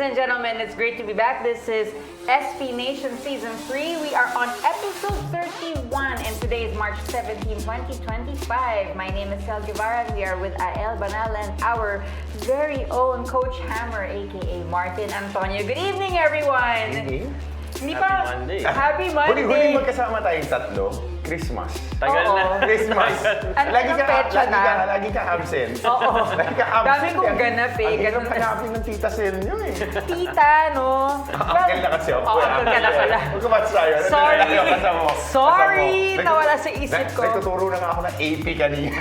and gentlemen, it's great to be back. This is SPNation Season 3. We are on episode 31 and today is March 17, 2025. My name is Sel Guevara and we are with Ael Banal and our very own Coach Hammer, aka Martin Antonio. Good evening, everyone! Good evening. Happy Monday. Happy Monday! Huling magkasama tayong tatlo, Christmas. Tagal na. Christmas. Lagi ka absent. Oo. Lagi ka absent. Dami kong ganap eh. Ang hirap hanapin ng tita Sel nyo eh. Tita, no? Uncle na kasi ako. Uncle ka na pala. Huwag kumats tayo. Sorry! Nawala sa isip ko. Nagtuturo na nga ako ng AP kanina.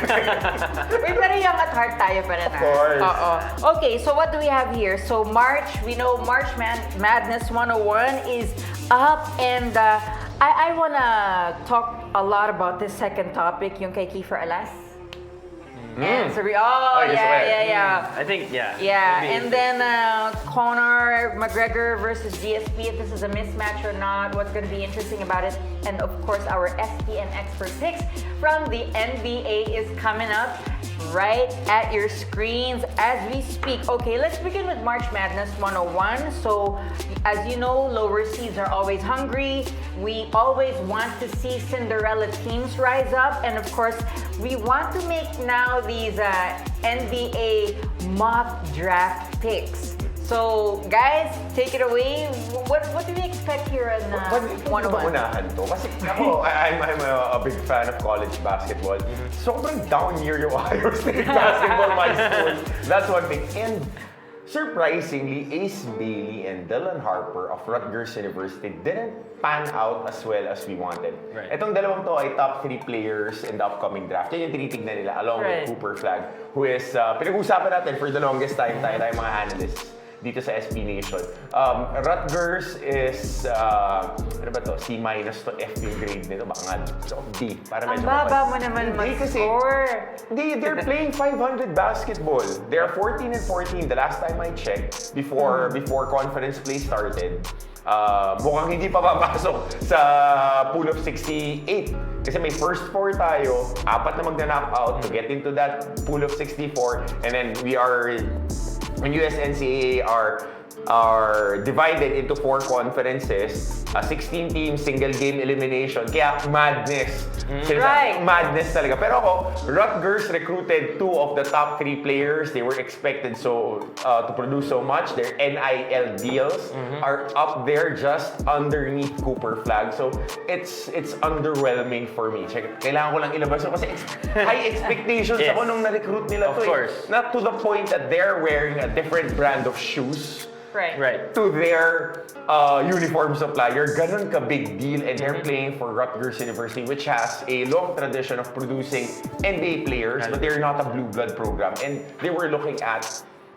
Wait, pero young at heart tayo pa rin. Of course. Oo. Okay, so what do we have here? So March, we know March Madness 101 is up and I wanna talk a lot about this second topic, yung kay Kiefer Alas. And so yeah. I think, yeah. Yeah, and then Conor McGregor versus GSP, if this is a mismatch or not, what's going to be interesting about it. And of course, our SPN expert picks from the NBA is coming up right at your screens as we speak. Okay, let's begin with March Madness 101. So, as you know, lower seeds are always hungry. We always want to see Cinderella teams rise up. And of course, we want to make now these NBA mock draft picks. So, guys, take it away. What do we expect here in 101? Unahan to? Kasi ako, I'm a big fan of college basketball. Sobrang down year yung Ohio State basketball my school. That's one thing. And surprisingly, Ace Bailey and Dylan Harper of Rutgers University didn't pan out as well as we wanted. Right. Itong dalawang to ay top 3 players in the upcoming draft. Yan yung tinitignan nila along with Cooper Flag, who is, pinag-usapan natin for the longest time tayo mga analysts dito sa SPNation. Rutgers is, ano ba to? C- to F yung grade nito. Baka nga, so D. Para medyo ang baba mo naman mag-score. They're playing 500 basketball. They're 14 and 14 the last time I checked before conference play started. Mukhang hindi pa papasok sa pool of 68. Kasi may first 4 tayo, 4 na magna-knock-out to get into that pool of 64. And then we are, when USNCAA are divided into 4 conferences, 16 teams, single game elimination. Kaya madness. Right. Madness talaga. Pero ako, Rutgers recruited 2 of the top 3 players. They were expected to produce so much. Their NIL deals are up there just underneath Cooper Flag. So it's underwhelming for me. Kailangan ko lang ilabas yun kasi high expectations ako nung na-recruit nila to. Of course. Not to the point that they're wearing a different brand of shoes. Right. To their uniform supplier, ganun ka big deal, and they're playing for Rutgers University, which has a long tradition of producing NBA players, but they're not a blue blood program, and they were looking at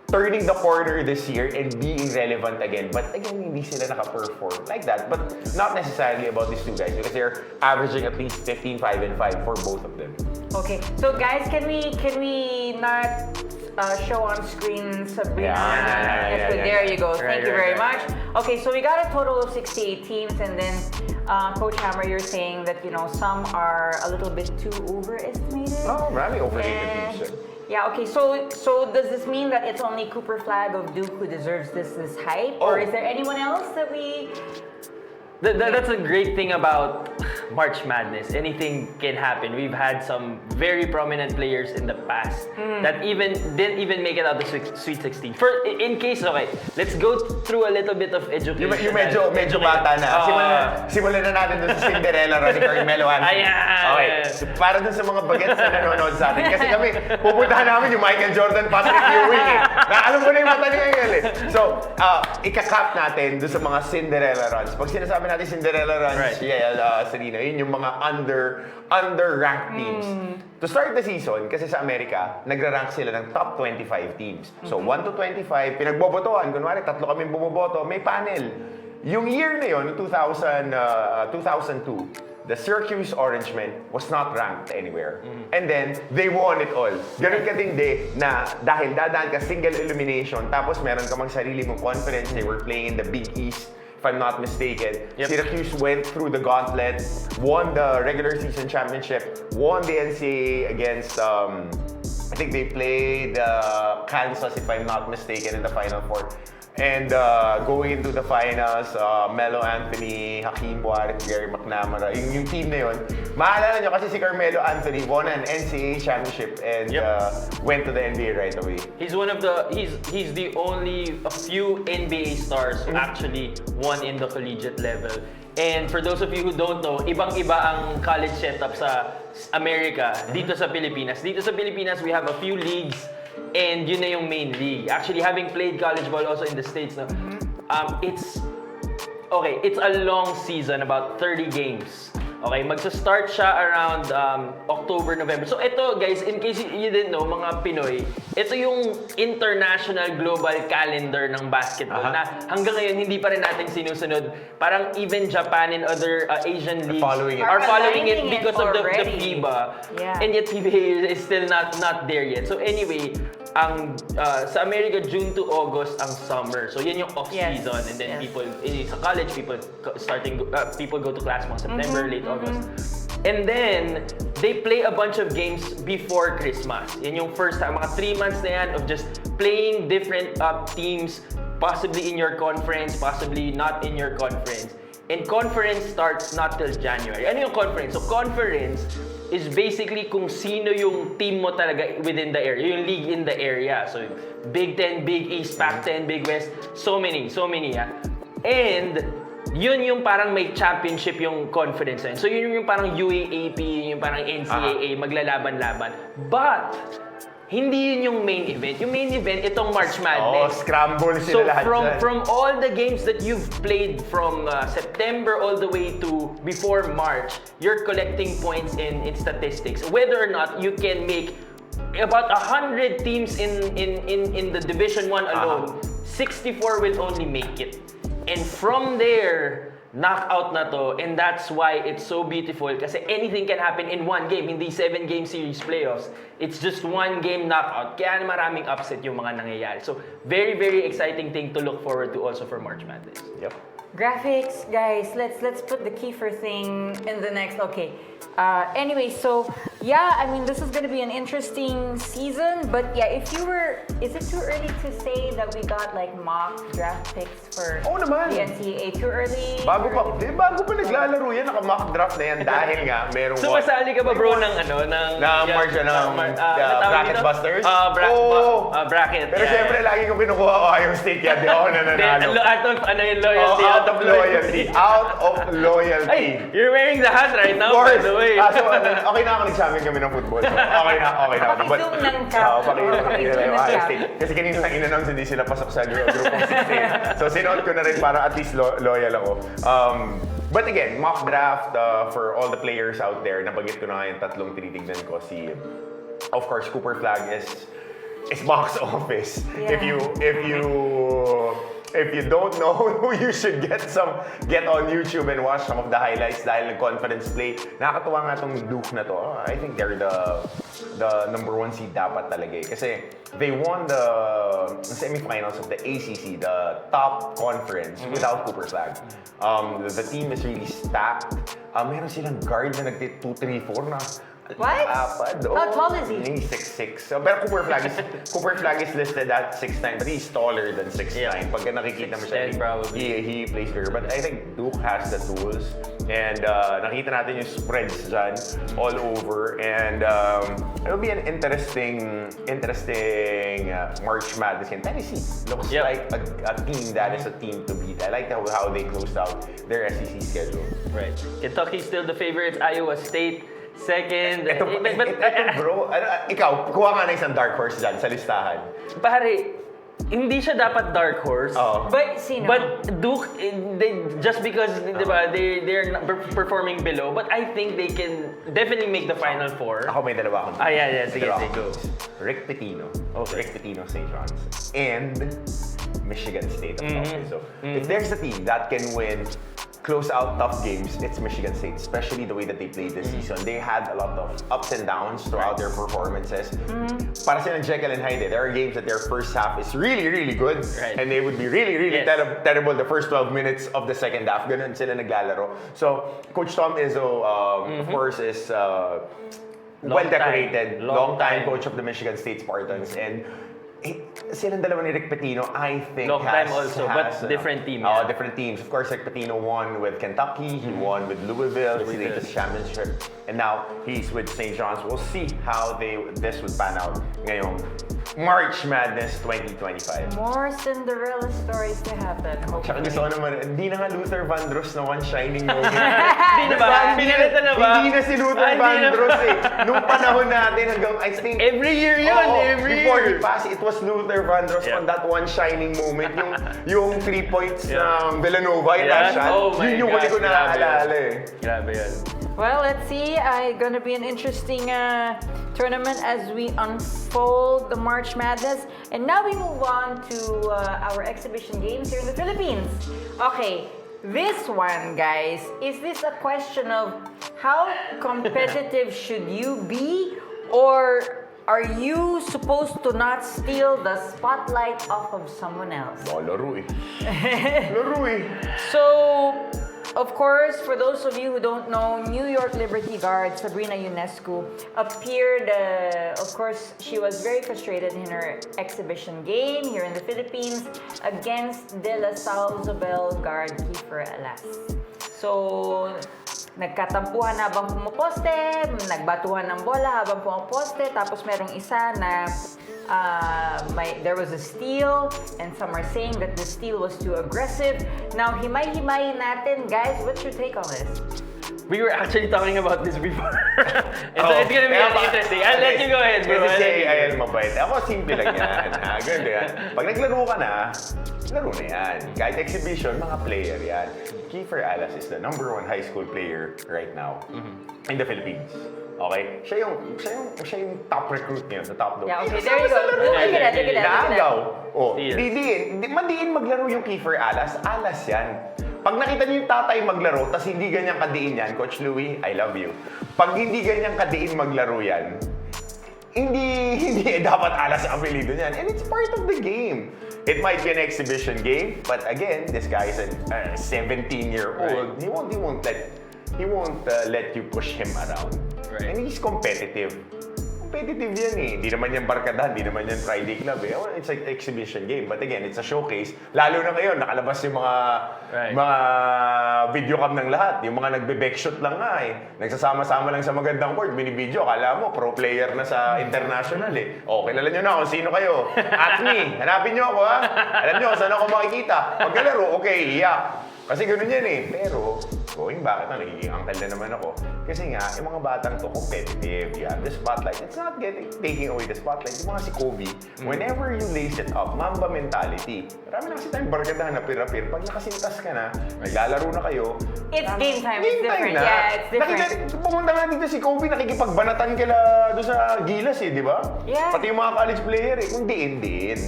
turning the corner this year and being relevant again. But again, hindi sila naka-perform like that. But not necessarily about these two guys because they're averaging at least 15, 5, and 5 for both of them. Okay, so guys, can we not show on screen Sabrina? Yeah. There you go. Thank you very much. Okay, so we got a total of 68 teams, and then Coach Hammer, you're saying that some are a little bit too overestimated. Oh, marami overrated teams. Yeah, okay, so does this mean that it's only Cooper Flag of Duke who deserves this hype? Or is there anyone else that we... That's a great thing about March Madness. Anything can happen. We've had some very prominent players in the past that didn't even make it out of the Sweet 16. In case, okay, let's go through a little bit of education. Yung medyo bata na. Simulan na natin dun sa Cinderella Run ni Carmelo Anthony. Okay, so para dun sa mga bagets na nanonood sa atin. Kasi kami, pupuntahan namin yung Michael Jordan, Patrick Ewing eh. Alam mo na yung mata niya ngayon eh. So, ika-cap natin dun sa mga Cinderella runs. Pag sinasabi natin Cinderella runs, Selena, yun yung mga under-ranked teams. To start the season, kasi sa Amerika, nagra-rank sila ng top 25 teams. So, 1 to 25, pinagbobotohan. Kunwari, 3 kami bumoboto, may panel. Yung year na yun, 2002, the Syracuse Orangemen was not ranked anywhere. And then, they won it all. Ganun katindi na dahil dadaan ka single elimination, tapos meron ka mang sarili mong conference, they were playing in the Big East, if I'm not mistaken. Syracuse went through the gauntlet, won the regular season championship, won the NCAA against I think they played Kansas, if I'm not mistaken, in the Final Four. And going into the finals, Melo Anthony, Hakeem Warren, Gary McNamara, yung team na yun. Maalala nyo kasi si Carmelo Anthony won an NCAA championship and went to the NBA right away. He's one of the he's the only a few NBA stars who actually won in the collegiate level. And for those of you who don't know, ibang-iba ang college setup sa America dito sa Pilipinas. Dito sa Pilipinas, we have a few leagues and yun na yung main league. Actually, having played college ball also in the States, no, it's a long season, about 30 games. Okay, magsa-start siya around October, November. So ito guys, in case you didn't know, mga Pinoy, ito yung international global calendar ng basketball na hanggang ngayon hindi pa rin natin sinusunod. Parang even Japan and other Asian leagues are following it because of the FIBA. Yeah. And yet FIBA is still not there yet. So anyway, sa America, June to August ang summer. So yan yung off-season. And then people, sa college, people go to class mga September, late August. And then, they play a bunch of games before Christmas. Yan yung first time, mga 3 months na yan of just playing different teams, possibly in your conference, possibly not in your conference. And conference starts not till January. Ano yung conference? So conference is basically kung sino yung team mo talaga within the area, yung league in the area. So Big 10, Big East, Pac-10, Big West, so many. And yun yung parang may championship yung conference na yun. So yun yung parang UAAP, yung parang NCAA, maglalaban-laban. But hindi yun yung main event. Yung main event, itong March Madness. Scramble sila lahat dyan. From all the games that you've played from September all the way to before March, you're collecting points in statistics. Whether or not you can make about 100 teams in the Division 1 alone, 64 will only make it. And from there, knockout na to, and that's why it's so beautiful kasi anything can happen in one game, hindi 7-game series playoffs. It's just one game knockout. Kaya maraming upset yung mga nangyayari. So, very, very exciting thing to look forward to also for March Madness. Yep. Graphics, guys, let's put the Kiefer thing in the next. Okay. Anyway, so yeah, I mean, this is gonna be an interesting season. But yeah, is it too early to say that we got like mock draft picks for naman. the NCAA? Too early? Bago pa naglalaro yan, naka-mock draft na yan dahil nga merong So, masali ka ba bro ng bracket busters? Bracket. Pero syempre, lagi kong kinukuha Ohio State yan, di ako nananalo. Out of loyalty. Out of loyalty. Hey, you're wearing the hat right now, by the way. So, okay na ako nag-champion kami ng football. So, okay na. Pakizoom ng cap. Pakita na yung Ohio State. Kasi kanina lang in-announce hindi sila pasok sa group of 16. So, sinuot ko na rin para at least loyal ako. But again, mock draft for all the players out there. Nabanggit ko na nga yung tatlong tinitignan ko. Of course, Cooper Flag is box office. Yeah. If you don't know, you should get on YouTube and watch some of the highlights dahil nag-conference play. Nakakatuwa nga tong Duke na to. I think they're the number 1 seed dapat talaga eh. Kasi they won the semifinals of the ACC, the top conference, without Cooper Flag. The team is really stacked. Meron silang guard na nagtit 2-3-4 na. What? How tall is he? He's 6'6". So, pero Cooper Flag is listed at 6'9", but he's taller than 6'9". Yeah. Pagka nakikita mo siya, 6'10" probably. he plays bigger. But I think Duke has the tools. And nakita natin yung spreads dyan all over. And it'll be an interesting March Madness in Tennessee. Looks like a team that is a team to beat. I like how they closed out their SEC schedule. Right. Kentucky still the favorites. Iowa State second. Ito bro, ikaw, kuha nga na isang dark horse dyan sa listahan. Pare, hindi siya dapat dark horse. But sino? But Duke, just because they're performing below, but I think they can definitely make the Final Four. Ako may dalawa akong Sige, go. Rick Pitino. Rick Pitino, St. John's. And Michigan State. So, if there's a team that can win close out tough games, it's Michigan State, especially the way that they played this season. They had a lot of ups and downs throughout their performances. Para silang Jekyll and Hyde. There are games that their first half is really, really good, and they would be really, really terrible the first 12 minutes of the second half. Ganun sila naglalaro. So, Coach Tom Izzo, of course, is well-decorated, Long long-time time. coach of the Michigan State Spartans. And silang dalawa ni Rick Pitino, I think, Long time also, but different team, yeah. Different teams. Of course, Rick Pitino won with Kentucky, he won with Louisville, his latest championship, and now he's with St. John's. We'll see how this would pan out ngayong March Madness 2025. More Cinderella stories to happen. Tsaka gusto ko naman, hindi na nga Luther Vandross na one shining moment. Hindi na ba? Pinalitan na ba? Hindi na si Luther Vandross eh. Nung panahon natin hanggang, I think... Every year yun, every before year. he passed, it was Luther Vandross on that one shining moment. Yung 3 points ng Villanova in that shot. Oh my yun yung huli ko God, naaalala eh. Grabe yan. Well, let's see. Gonna be an interesting tournament as we unfold the March Madness. And now we move on to our exhibition games here in the Philippines. Okay, this one, guys, is this a question of how competitive should you be, or are you supposed to not steal the spotlight off of someone else? Laro eh. Laro eh. So, of course, for those of you who don't know, New York Liberty Guard Sabrina Ionescu appeared, of course, she was very frustrated in her exhibition game here in the Philippines against De La Salle Zobel guard Kiefer Alas. So, nagkatampuhan habang pumaposte, nagbatuhan ng bola habang pumaposte, tapos merong isa na there was a steal, and some are saying that the steal was too aggressive. Now, himay-himayin natin, guys, what's your take on this? We were actually talking about this before. It's gonna be interesting. I'll let you go ahead, bro. Kasi ayun, mabait. Ako, simple lang yan. Ganun yan. Pag naglaro ka na, laro na yan. Kahit exhibition, mga player yan. Kiefer Alas is the #1 high school player right now in the Philippines. Okay? Siya yung top recruit niya, the top dog. Yeah, okay, there you go. Look at that. Naagaw. Oh, Steal. madiin maglaro yung Kiefer Alas. Alas yan. Pag nakita niyo yung tatay maglaro, tas hindi ganyan kadiin yan, Coach Louie, I love you. Pag hindi ganyan kadiin maglaro yan, hindi dapat Alas ang apelido niyan. And it's part of the game. It might be an exhibition game, but again, this guy is a 17-year-old. Right. He won't let you push him around. Right. And he's competitive. Competitive yan eh. Hindi naman yan barkadahan, hindi naman yan Friday club eh. It's like exhibition game. But again, it's a showcase. Lalo na ngayon, nakalabas yung mga video cam ng lahat. Yung mga nagbe-backshot lang nga eh. Nagsasama-sama lang sa magandang court. Mini-video, akala mo, pro player na sa international eh. O, kilala nyo na kung sino kayo. At me, hanapin nyo ako ha. Alam nyo, saan ako makikita. Pagkalaro, okay, iyak. Kasi ganun yan eh. Pero, going back, nagiging uncle na naman ako. Kasi nga, yung mga batang to, competitive. You have the spotlight. It's not taking away the spotlight. Yung mga si Kobe, whenever you lace it up, Mamba mentality. Marami na kasi tayong barkadahan na pir-pir. Pag nakasintas ka na, naglalaro na kayo. It's game time. It's different. Na. Yeah, it's different. Pumunta nga dito si Kobe, nakikipagbanatan kila doon sa Gilas eh, di ba? Yeah. Pati yung mga college player eh, kung diin.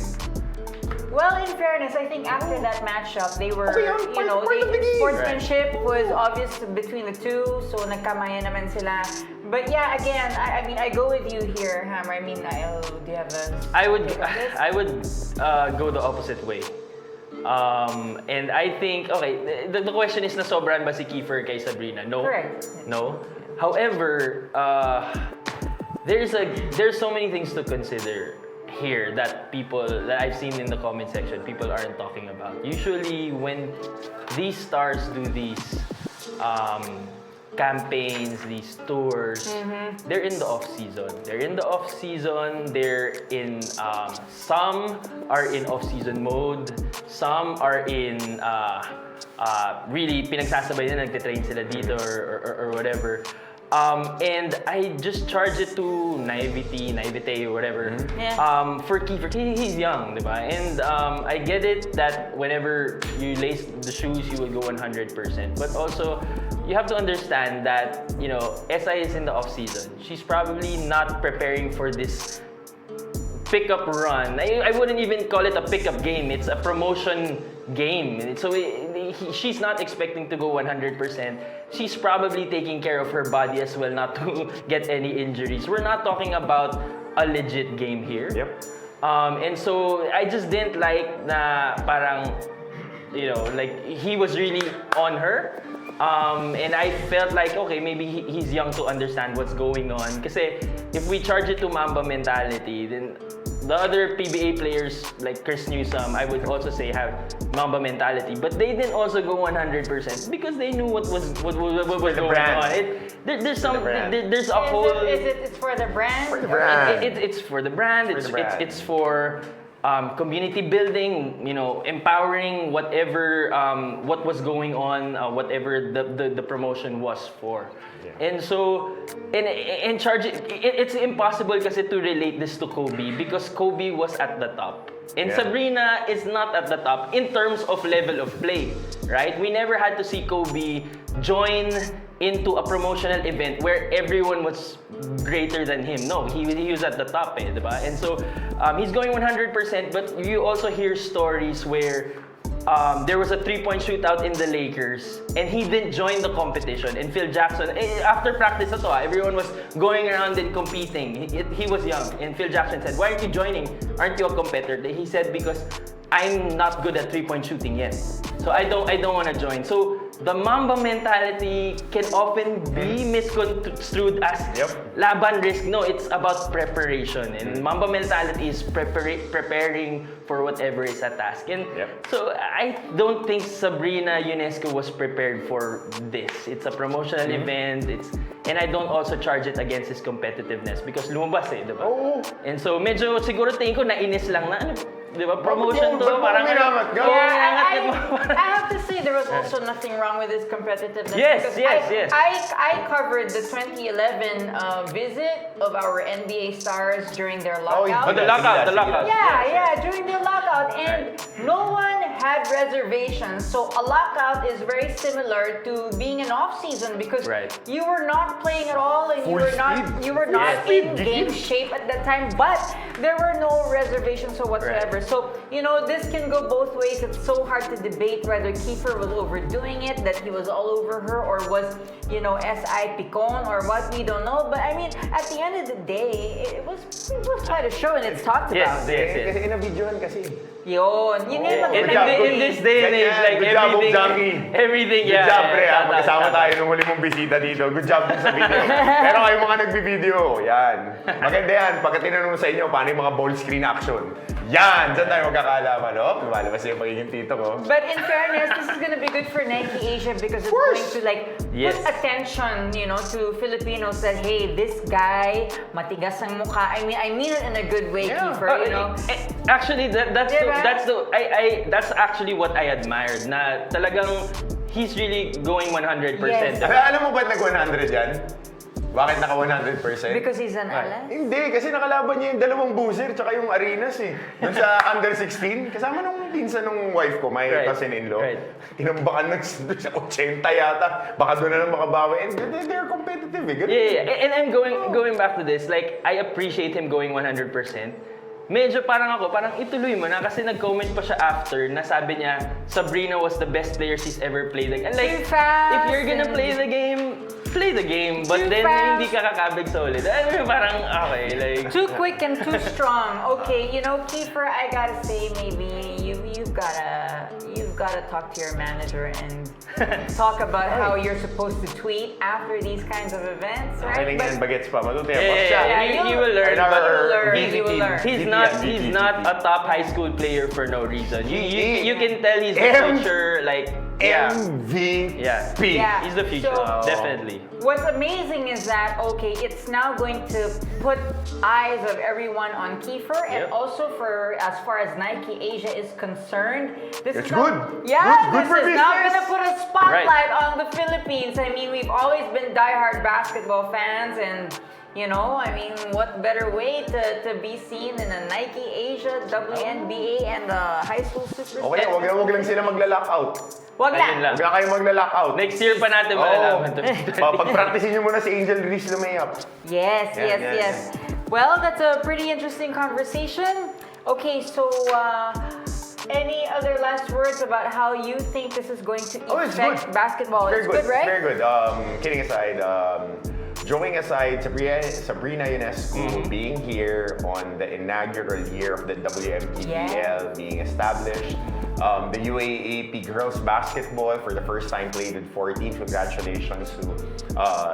Well, in fairness, I think after that matchup, they were, Okay, part of the game. sportsmanship was obvious between the two, so nagkamayan naman sila. But yeah, again, I mean, I go with you here, Hammer. I mean, do you have a I would take on this? go the opposite way. And I think, okay, the question is, nasobran ba si Kiefer kay Sabrina? No. Correct. No. However, there's so many things to consider here that I've seen in the comment section, people aren't talking about. Usually when these stars do these campaigns, these tours, they're in the off season. They're in some are in off season mode, some are in really pinagsasabay na nagte-train sila dito or whatever. And I just charge it to naivete, or whatever. Yeah. For Kiefer, he's young, diba? And I get it that whenever you lace the shoes, you will go 100%. But also, you have to understand that, you know, SI is in the off season. She's probably not preparing for this pickup run. I wouldn't even call it a pickup game. It's a promotion game. So she's not expecting to go 100%. She's probably taking care of her body as well, not to get any injuries. We're not talking about a legit game here. Yep. And so I just didn't like na parang like he was really on her. And I felt like, okay, maybe he's young to understand what's going on. Kasi if we charge it to Mamba mentality, then the other PBA players like Chris Newsom, I would also say have Mamba mentality, but they didn't also go 100% because they knew what was going on. There's a whole. It's for the brand. For the brand. It's for the brand. It's for community building, empowering whatever what was going on, whatever the promotion was for. Yeah. And so, in charge, it's impossible kasi to relate this to Kobe because Kobe was at the top. And Sabrina is not at the top in terms of level of play, right? We never had to see Kobe join into a promotional event where everyone was greater than him. No, he was at the top, diba? And so he's going 100%, but you also hear stories where there was a 3-point shootout in the Lakers and he didn't join the competition. And Phil Jackson, after practice everyone was going around and competing. He was young, and Phil Jackson said, "Why aren't you joining? Aren't you a competitor?" He said, "Because I'm not good at 3-point shooting yet. So I don't want to join." So the Mamba mentality can often be misconstrued as laban risk. No, it's about preparation. And Mamba mentality is preparing for whatever is a task. And so I don't think Sabrina Ionesco was prepared for this. It's a promotional event. And I don't also charge it against his competitiveness because lumabas diba? Oo. And so medyo siguro tingin ko nainis lang na diba? Promotion to, parang I have to say there was also nothing wrong with his competitiveness. Yes. I covered the 2011 visit of our NBA stars during their lockout. The lockout. Yeah, during the lockout, and no one had reservations. So a lockout is very similar to being an off season because you were not playing at all, and you were not in game shape at that time. But there were no reservations whatsoever. So, this can go both ways. It's so hard to debate whether Kiefer was overdoing it, that he was all over her, or was, S.I. Picon, or what, we don't know. But I mean, at the end of the day, it was quite a show and it's talked about. Yes. Kasi ina-videoan kasi. Yun yung in this day and age, like everything, Good job, pre. Magkasama tayo nung huli mong bisita dito. Good job din sa video. Pero kayo mga nagbi-video, yan. Maganda yan. Pagka tinanong sa inyo, paano yung mga ball screen action? Yan! Diyan tayo magkakaalaman, no? Lumalabas yung pagiging tito ko. But in fairness, this is gonna be good for Nike Asia because it's going to put attention, to Filipinos that, hey, this guy, matigas ang mukha. I mean it in a good way, Kiefer, Actually, that's actually what I admired. Na talagang he's really going 100%. Yes. Alam mo ba't nag-100 yan? Bakit naka 100%? Because he's an alas? Hindi, kasi nakalaban niya yung dalawang boozer tsaka yung arenas Yung sa under 16, kasama nung pinsan nung wife ko, my cousin-in-law. Tinambakan sa 80 yata. Baka doon na lang makabawi. And they're competitive And I'm going back to this, like, I appreciate him going 100%. Medyo parang ituloy mo na kasi nag-comment pa siya after na sabi niya Sabrina was the best player she's ever played. And like, if you're gonna play the game, but then hindi ka kakabig sa ulit. Parang okay, like too quick and too strong. Okay, Kiefer, I gotta say maybe you've gotta talk to your manager and talk about how you're supposed to tweet after these kinds of events, right? But bagets pa, matuti. He will learn. He will learn. He's not a top high school player for no reason. You can tell he's the future, like MVP. He's the future, definitely. What's amazing is that it's now going to put eyes of everyone on Kiefer, and also for as far as Nike Asia is concerned, this is good. This for is now business. going to put a spotlight on the Philippines. I mean, we've always been diehard basketball fans, and what better way to be seen in a Nike Asia, WNBA, and the high school Super Okay, wag lang sila magla-lockout. Wag Ayun na. Huwag na kayo magla-lockout. Next year pa natin malalaman to. Pag-practicein nyo muna si Angel Reese Lumayap. Yes. Well, that's a pretty interesting conversation. Okay, so any other last words about how you think this is going to affect basketball? It's good, right? Very good. Kidding aside, joking aside, Sabrina Ionesco being here on the inaugural year of the WMPBL being established, The UAAP girls basketball for the first time played with 14. Congratulations to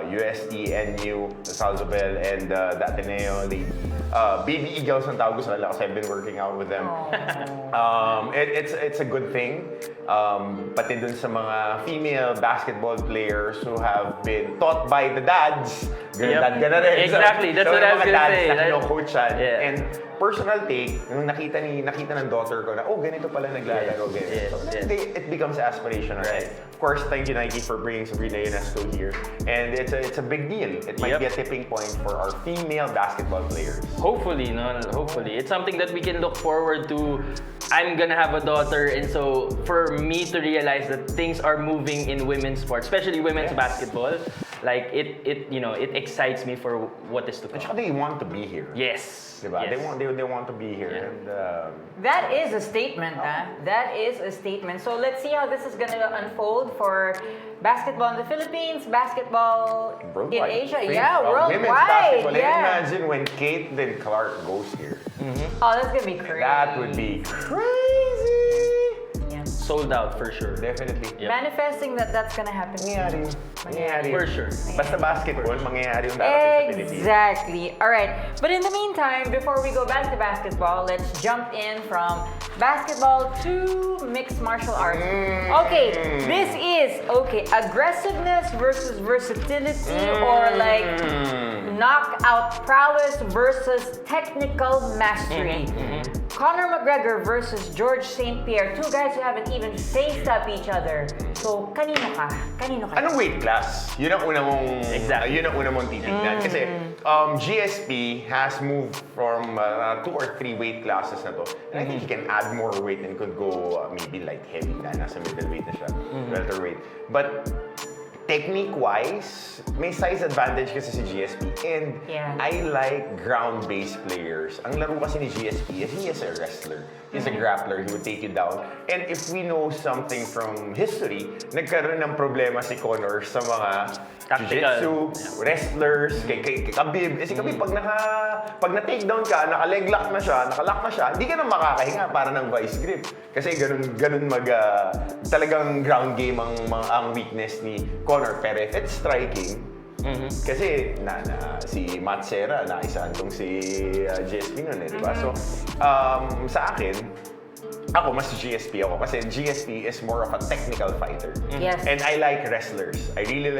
UST, NU, the Salzabel, and the Ateneo. The Baby Eagles ang tawag ko sa nila kasi I've been working out with them. It's a good thing. Pati dun sa mga female basketball players who have been taught by the dads. Dad ka na rin. Exactly, that's what I was gonna say. Na kino-coachan. Yeah. And personal take, nung nakita ng daughter ko na, ganito pala naglalaro, ganito. Yes. It becomes aspirational. Right. Of course, thank you Nike for bringing Sabrina Ionesco here. And it's a big deal. It might be a tipping point for our female basketball players. Hopefully, no? Hopefully. It's something that we can look forward to. I'm gonna have a daughter, and so for me to realize that things are moving in women's sports, especially women's basketball, like it excites me for what is to At come. saka they want to be here. Yes. Diba? Yes. They want to be here. Yeah. And, That is a statement, That is a statement. So let's see how this is gonna unfold for basketball in the Philippines, basketball in worldwide. Asia. Think Yeah, of worldwide. Women's basketball. Yeah. Imagine when Kate then Clark goes here. Oh, that's gonna be crazy. That would be crazy. Yeah. Sold out for sure. Definitely. Yep. Manifesting that's gonna happen. Mangyayari. For sure. Basta basketball, mangyayari yung darating sa Pilipinas. Exactly. All right. But in the meantime, before we go back to basketball, let's jump in from basketball to mixed martial arts. Okay, this is aggressiveness versus versatility, or like knockout prowess versus technical mastery. Conor McGregor versus George St. Pierre, two guys who haven't even faced up each other. So, kanino ka? Anong weight class? Yun ang una mong Exactly. yun ang una mong titignan kasi GSP has moved from 2 or 3 weight classes na to. And I think he can add more weight and could go maybe light heavy na nasa middleweight na siya, welterweight. But technique-wise, may size advantage kasi si GSP. And I like ground-based players. Ang laro kasi ni GSP is he is a wrestler. He's a grappler. He would take you down. And if we know something from history, nagkaroon ng problema si Conor sa mga jiu-jitsu, wrestlers, kay Khabib. Si Khabib, pag na-takedown ka, naka-leg lock na siya, hindi ka na makakahinga para ng vice grip. Kasi ganun talagang ground game ang weakness ni Conor. Pero if it's striking, kasi si Matt Serra, naisahan tong si GSP nun di ba? So, sa akin, ako, mas GSP ako kasi GSP is more of a technical fighter. Yes. And I like wrestlers. I really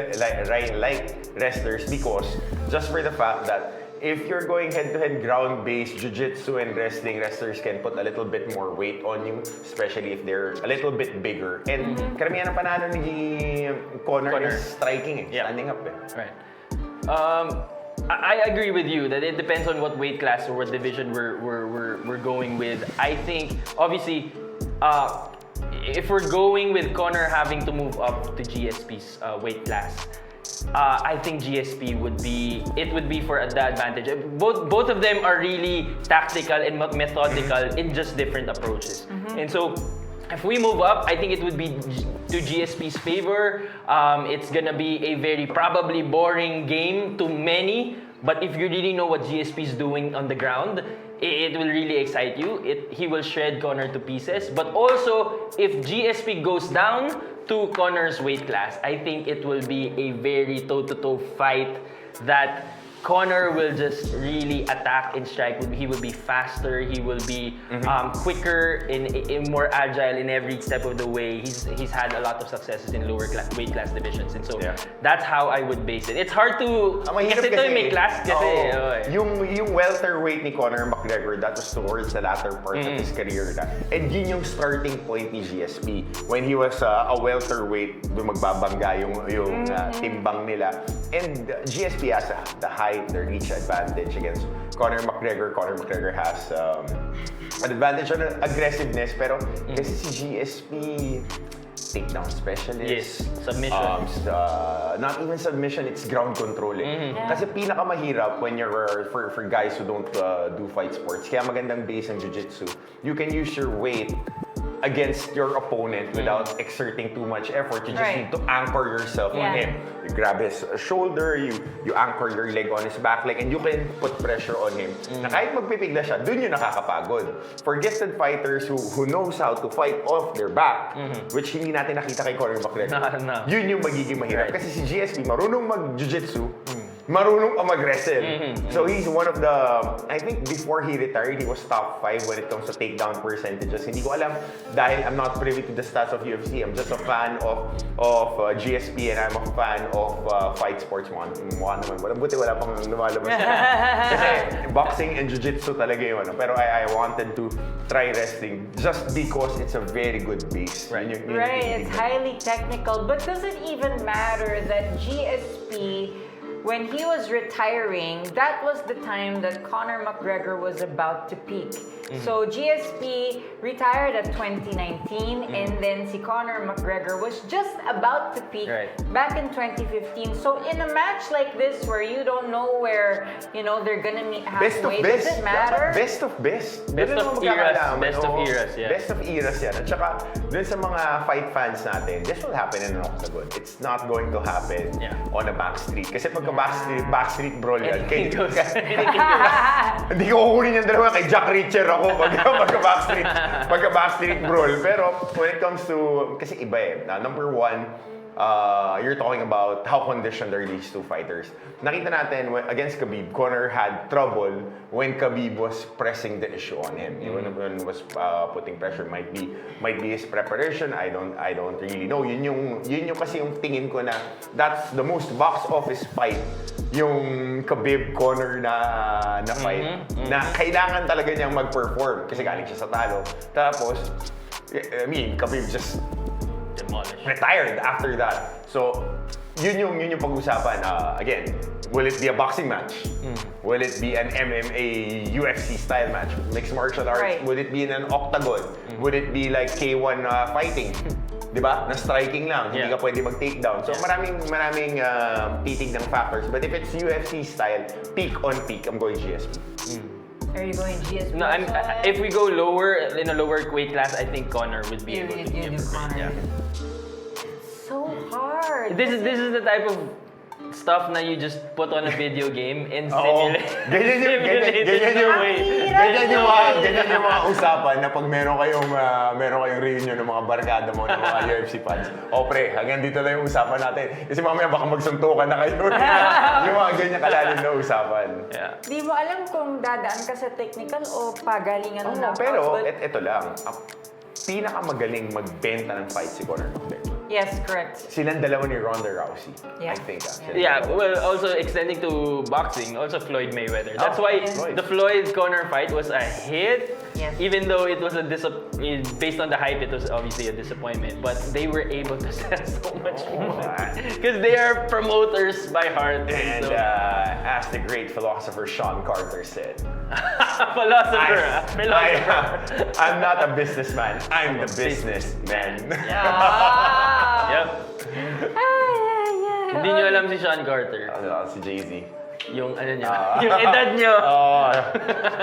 like wrestlers because just for the fact that if you're going head-to-head ground-based jiu-jitsu and wrestling, wrestlers can put a little bit more weight on you, especially if they're a little bit bigger. And karamihan ng panalo ni Conor is striking, standing up. Right. I agree with you that it depends on what weight class or what division we're going with. I think obviously if we're going with Conor having to move up to GSP's weight class, I think GSP would be for the advantage. Both of them are really tactical and methodical in just different approaches. And so if we move up, I think it would be to GSP's favor. It's gonna be a very probably boring game to many, but if you really know what GSP is doing on the ground, it will really excite you. He will shred Conor to pieces. But also, if GSP goes down to Conor's weight class, I think it will be a very toe-to-toe fight that Conor will just really attack and strike. He will be faster. He will be quicker and more agile in every step of the way. He's had a lot of successes in lower weight class divisions, and so that's how I would base it. It's hard to kasi ito yung may class kasi. Yung welterweight ni Conor McGregor, that was towards the latter part of his career na. And yun yung starting point ni GSP. When he was a welterweight, doon magbabangga yung timbang nila. And GSP has the height, the reach advantage against Conor McGregor. Conor McGregor has an advantage on aggressiveness, pero kasi si GSP takedown specialist. Yes, submission. Not even submission, it's ground control. Kasi pinakamahirap when you're for guys who don't do fight sports. Kaya magandang base ng jiu-jitsu. You can use your weight against your opponent without exerting too much effort. You just Right. need to anchor yourself on Yeah. him. You grab his shoulder, you anchor your leg on his back leg, and you can put pressure on him. Na kahit magpipigla siya, dun yung nakakapagod. For gifted fighters who knows how to fight off their back, which hindi natin nakita kay Conor McGregor, No. yun yung magiging mahirap. Right. Kasi si GSP, marunong mag-jiu-jitsu, marunong pa mag-wrestle. So he's one of the, I think before he retired, he was top 5 when it comes to takedown percentages. Hindi ko alam dahil I'm not privy to the stats of UFC. I'm just a fan of GSP and I'm a fan of fight sports. Mukha naman. Buti wala pang lumalabas. Kasi boxing and jiu-jitsu talaga yun. Pero I wanted to try wrestling just because it's a very good base. Right. Right, it's highly technical. But does it even matter that GSP, when he was retiring, that was the time that Conor McGregor was about to peak. So GSP retired at 2019 and then si Conor McGregor was just about to peak back in 2015. So in a match like this where you don't know where, they're gonna meet halfway, does it matter? Best of best. Best Ganun of ang eras. magkakalaman, Best of oo. eras, yeah. Best of eras yan. At saka, dun sa mga fight fans natin, this will happen in an octagon. It's not going to happen on a backstreet. Kasi pagka backstreet brawl yan, Anything goes. hindi ko kukunin yung dalawa kay Jack Reacher ako pagka backstreet brawl. Pero when it comes to, kasi iba eh. Number one, you're talking about how conditioned are these two fighters. Nakita natin against Khabib, Conor had trouble when Khabib was pressing the issue on him. When was putting pressure, might be his preparation. I don't really know. Yun yung kasi yung tingin ko na that's the most box office fight, yung Khabib Conor na fight na kailangan talaga niyang mag-perform kasi galing siya sa talo. Tapos Khabib just retired after that. So, yun yung pag-usapan. Again, will it be a boxing match? Will it be an MMA UFC style match? Mixed martial arts? Right. Would it be in an octagon? Would it be like K1 fighting? Diba? Na striking lang, hindi ka pwede mag-takedown. So maraming titignan factors. But if it's UFC style, peak on peak, I'm going GSP. Are you going GSP? No, if we go lower, in a lower weight class, I think Conor would be able to you give do it. Conor. Yeah. So hard. This is the type of stuff na you just put on a video game and Oo. simulate. Ganyan yung mga usapan na pag meron kayong reunion ng mga barkada mo ng mga UFC fans. O pre, hanggang dito lang yung usapan natin. Kasi mamaya baka magsuntukan na kayo. Yung mga ganyan kalalim na usapan. Yeah. Di mo alam kung dadaan ka sa technical o pagalingan ng knockout. Pero but- ito lang. Pinakamagaling magbenta ng fight si Conor McGregor. Yes, correct. Silang dalawa ni Ronda Rousey, Yeah. I think. Yeah, well, also extending to boxing, also Floyd Mayweather. That's why Floyd. the Floyd-Conor fight was a hit. Yes. Even though it was based on the hype, it was obviously a disappointment. But they were able to sell so much more because they are promoters by heart. And so. as the great philosopher Sean Carter said, Philosopher. I'm not a businessman, I'm the businessman. Yep. Hindi nyo alam si Sean Carter. Si Jay-Z. Yung ano niya. Yung edad nyo.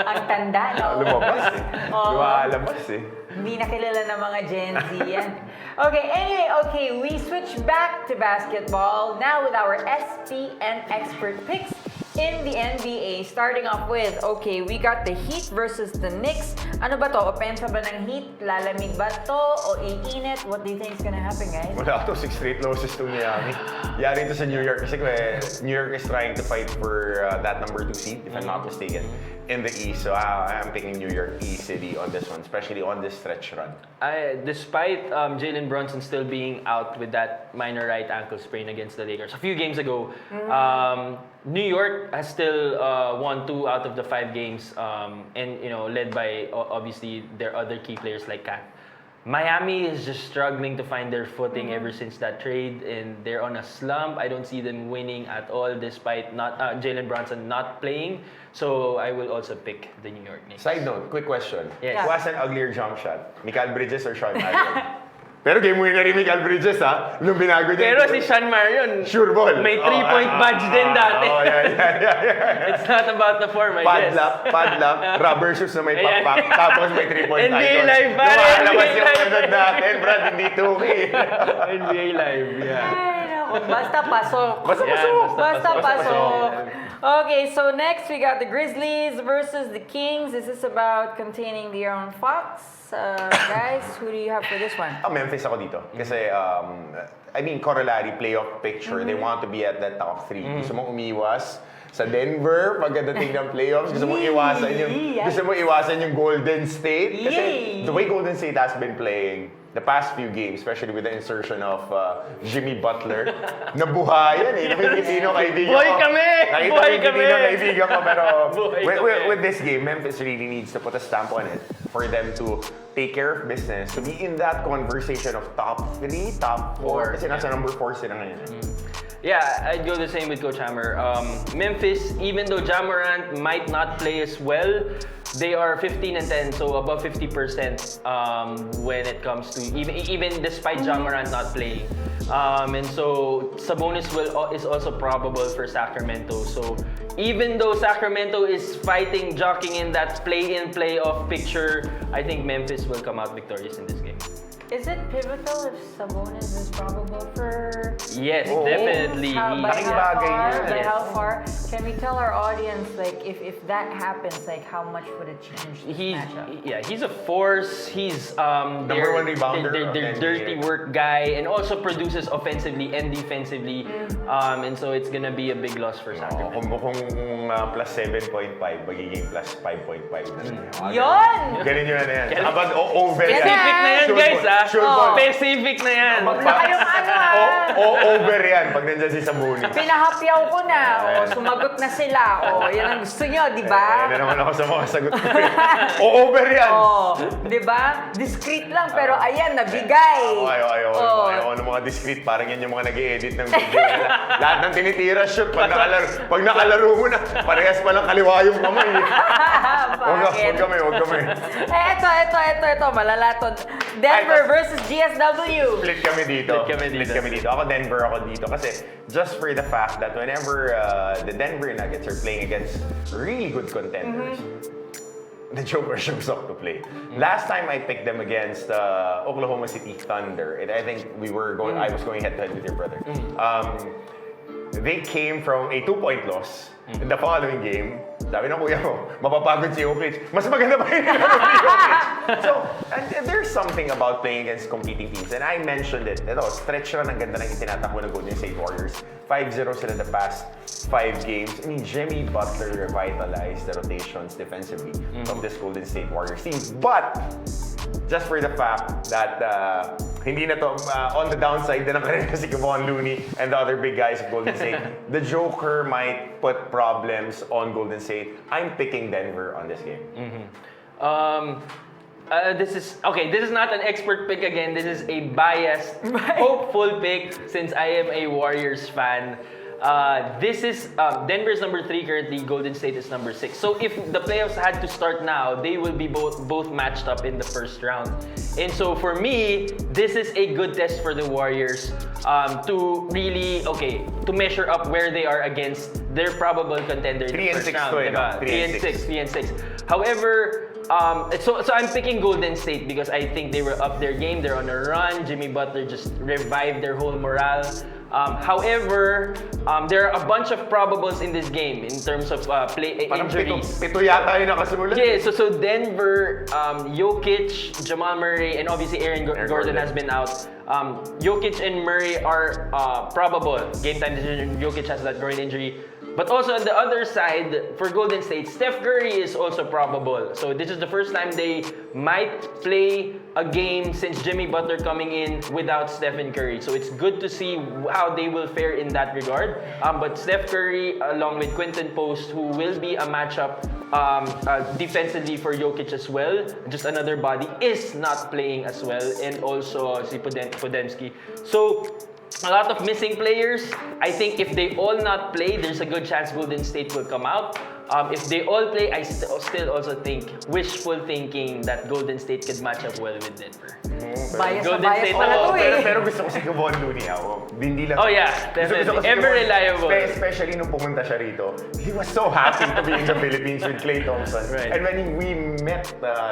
Ang tanda, no? Lumabas eh. Lumalabas eh. Hindi na kilala ng mga Gen Z yan. Okay, we switch back to basketball now with our SPN expert picks in the NBA. Starting off with, we got the Heat versus the Knicks. Ano ba to? Opensa ba ng Heat? Lalamig ba to? O iinit? What do you think is gonna happen, guys? Wala to, 6 straight losses to Miami. Yari ito sa New York kasi New York is trying to fight for that number 2 seed, if I'm not mistaken, in the East. So I'm picking New York City on this one, especially on this stretch run. Despite Jalen Brunson still being out with that minor right ankle sprain against the Lakers a few games ago, New York has still won 2 out of the 5 games, and led by obviously their other key players like Kat. Miami is just struggling to find their footing ever since that trade, and they're on a slump. I don't see them winning at all, despite not Jalen Brunson not playing. So I will also pick the New York Knicks. Side note, quick question. Yes. Who has an uglier jump shot? Mikal Bridges or Sean Marion? Pero game winner rin Miguel Bridges, ha? Nung binago niya. Pero si Sean Marion, Sure ball. may 3-point badge din dati. Oh, yeah. It's not about the form, I guess. Padlock, rubber shoes na may pakpak, tapos may 3-point NBA icon. Live, pare! Lumalabas NBA yung Live. edad natin, Brad, hindi 2K. NBA Live, yeah. Ay, naku. Basta pasok. Basta Yan, pasok. Basta pasok. pasok. Okay, so next we got the Grizzlies versus the Kings. This is about containing their own fox. Guys, who do you have for this one? Memphis ako dito. Kasi, I mean, corollary playoff picture. They want to be at the top 3. Gusto mong umiwas sa Denver pagdating ng playoffs. Gusto mong iwasan yung Golden State. Kasi the way Golden State has been playing the past few games, especially with the insertion of Jimmy Butler, nabuhayan eh. Nakikiti ng kaibigan ko. Buhay kami! Buhay kami! Nakikiti ng kaibigan ko. Pero Buhay with this game, Memphis really needs to put a stamp on it for them to take care of business, to be in that conversation of top 3, top 4. Kasi nasa number 4 sila ngayon. Yeah, I'd go the same with Coach Hammer. Memphis, even though Ja Morant might not play as well, they are 15-10, so above 50% when it comes to even despite Ja Morant not playing. And so Sabonis is also probable for Sacramento. So even though Sacramento is fighting, jockeying in that play-in, play-off picture, I think Memphis will come out victorious in this game. Is it pivotal if Sabonis is probable for... Yes, definitely. By Laking how bagay far? yun. By Yes. how far? Can we tell our audience, like, if that happens, like, how much would it change this matchup? He's a force. He's Number one rebounder of their NBA. dirty work guy, and also produces offensively and defensively. And so it's gonna be a big loss for Sacramento. Kung plus 7.5, magiging plus 5.5 na siya. Yon! Ganun yun na yan. Abad over yan. Specific na yan, Sure guys, ball. ah. Sure ball. Specific na yan. Huwag na kayong ano Over yan pag nandiyan si Sabonis. Pinahapyaw ko na. O, sumagot na sila. O, yan ang gusto nyo, di ba? Ayan na naman ako sa mga sagot ko. Over yan. O, di ba? Discreet lang, pero ayan, nabigay. Ayaw ng mga discreet. Parang yan yung mga nag-i-edit ng video. Lahat ng tinitira shoot. Pag nakalaro mo na, parehas palang kaliwa yung kamay. Bakit? Huwag kami. Ito, malala to. Denver versus GSW. Split kami dito. Split kami dito. Ako Denver ako dito. Kasi just for the fact that whenever the Denver Nuggets are playing against really good contenders, the Joker shows up to play. Last time I picked them against Oklahoma City Thunder, and I think I was going head-to-head with your brother. They came from a 2-point loss in the following game. Sabi ng kuya mo, mapapagod si Jokic. Mas maganda pa yung laro ni Jokic. So, and there's something about playing against competing teams. And I mentioned it. Ito, stretch lang ang ganda ng itinatakbo ng Golden State Warriors. 5-0 sila the past 5 games. I mean, Jimmy Butler revitalized the rotations defensively of this Golden State Warriors team. But, just for the fact that hindi na to on the downside din ang karera si Kevon Looney and the other big guys of Golden State, the Joker might put problems on Golden State. I'm picking Denver on this game. This is not an expert pick again. This is a biased, hopeful pick since I am a Warriors fan. This is Denver's number 3 currently. Golden State is number 6. So if the playoffs had to start now, they will be both matched up in the first round. And so for me, this is a good test for the Warriors to really to measure up where they are against their probable contender in the first round. 3 and 6. However, so I'm picking Golden State because I think they were up their game. They're on a run. Jimmy Butler just revived their whole morale. However, there are a bunch of probables in this game in terms of injuries. Pito yata yung nakasulat. Yeah, so Denver, Jokic, Jamal Murray, and obviously Aaron Gordon has been out. Jokic and Murray are probable. Game time decision, Jokic has that groin injury. But also on the other side, for Golden State, Steph Curry is also probable. So this is the first time they might play a game since Jimmy Butler coming in without Stephen Curry. So it's good to see how they will fare in that regard. But Steph Curry, along with Quinton Post, who will be a matchup defensively for Jokic as well, just another body, is not playing as well. And also si Podemski. So a lot of missing players. I think if they all not play, there's a good chance Golden State will come out. If they all play, I still also think wishful thinking that Golden State could match up well with Denver. Bias na Golden bias State pala ako, to eh. Pero gusto ko si Kevon Looney ako. Hindi lang. Oh yeah, Gusto definitely. ko si Ever Kevon. reliable. Especially nung pumunta siya rito, he was so happy to be in the Philippines with Klay Thompson. Right. And when we met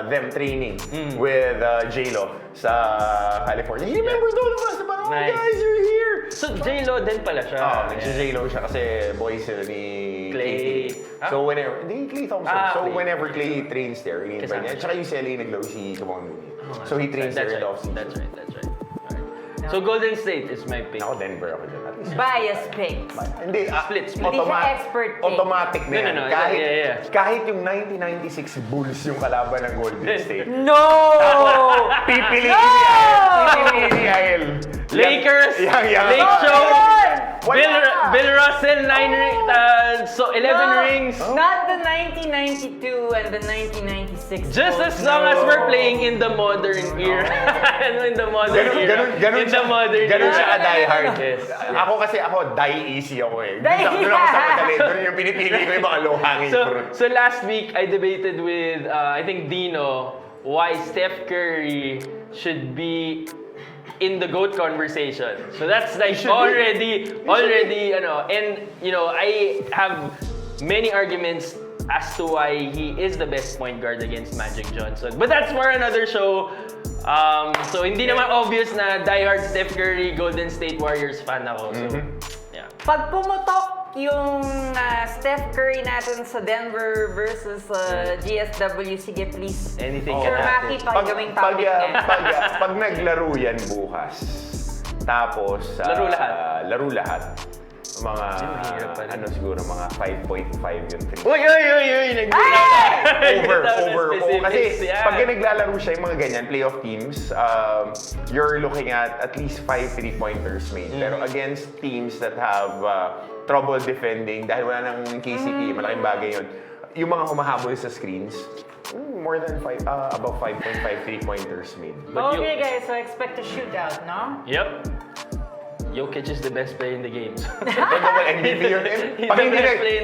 them training with J-Lo sa California, he remembers all of us. Parang, oh Nice. guys, you're here! So J-Lo din pala siya. Nag-J-Lo siya kasi boys sila ni Clay. So whenever, hindi Klay Thompson. So Clay. whenever Clay trains there, ini-invite Kasama niya. At saka UCLA naglaro si Kevon Looney. So he trains there in the off-season. That's right. Alright. So Golden State is my pick. Ako Denver ako dyan. At least. Bias picks. Hindi, Split. Hindi siya expert pick. automatic na yan. No. Kahit, Yeah. kahit yung 1996 Bulls yung kalaban ng Golden State. No! Pipiliin No! ni Ael. Pipiliin ni Ael. Lakers, Yang. Lake Oh, Show, yun! Bill Russell, 11 rings. Not the 1992 and the 1996. Just as long as we're playing in the modern era. In the modern era. Ganun In the modern ganun era. siya ka-die hard. Yes. Ako kasi die easy ako eh. Die Doon ako sa madali. Doon yung pinipili ko yung mga low-hanging fruit. So last week, I debated with, I think, Dino, why Steph Curry should be in the GOAT conversation. So that's like already, and I have many arguments as to why he is the best point guard against Magic Johnson. But that's for another show. So hindi naman obvious na diehard Steph Curry, Golden State Warriors fan ako. So, yeah. Pag pumutok yung Steph Curry natin sa Denver versus GSW, sige please. Anything Sir can happen. Maki, pakigawing topic niya. Pag naglaro yan bukas, tapos laro lahat. Mga mahirap pa rin. siguro mga 5.5 yung 3. Uy! Over. Kasi Yeah. pag naglalaro siya yung mga ganyan, playoff teams, you're looking at least 5 3-pointers made. Pero against teams that have trouble defending, dahil wala nang KCP, malaking bagay yun. Yung mga humahabol sa screens, more than about 5.5 3-pointers made. Okay guys, so expect a shootout, no? Yep. Jokic is the best player in the game. MVP yun.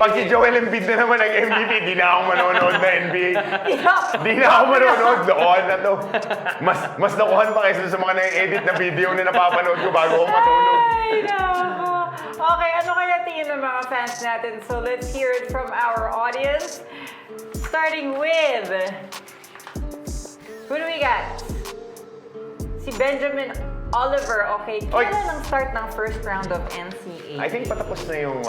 Pag si Joel Embiid na naman ang MVP, di na ako manonood na NBA. Di na ako manonood. Lokohan na to. Mas lokohan pa kaysa sa mga na-edit na video na napapanood ko bago ako matulog. Ay, nako. Okay, ano kaya tingin ng mga fans natin? So let's hear it from our audience. Starting with... Who do we got? Si Benjamin Oliver, okay. Kailan ang start ng first round of NCAA? I think patapos na yung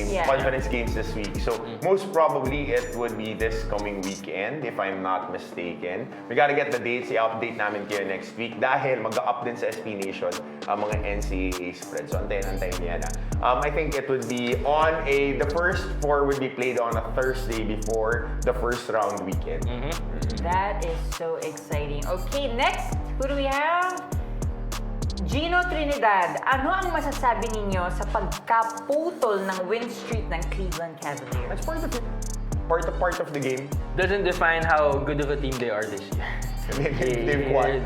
Yeah. conference games this week. So most probably it would be this coming weekend if I'm not mistaken. We gotta get the dates, i-update namin kayo next week dahil mag-up din sa SPNation ang mga NCAA spread. So antayin niya na. I think it would be the first 4 would be played on a Thursday before the first round weekend. That is so exciting. Okay, next, who do we have? Gino Trinidad, ano ang masasabi ninyo sa pagkaputol ng win streak ng Cleveland Cavaliers? That's part of the game. Doesn't define how good of a team they are this year. They've won.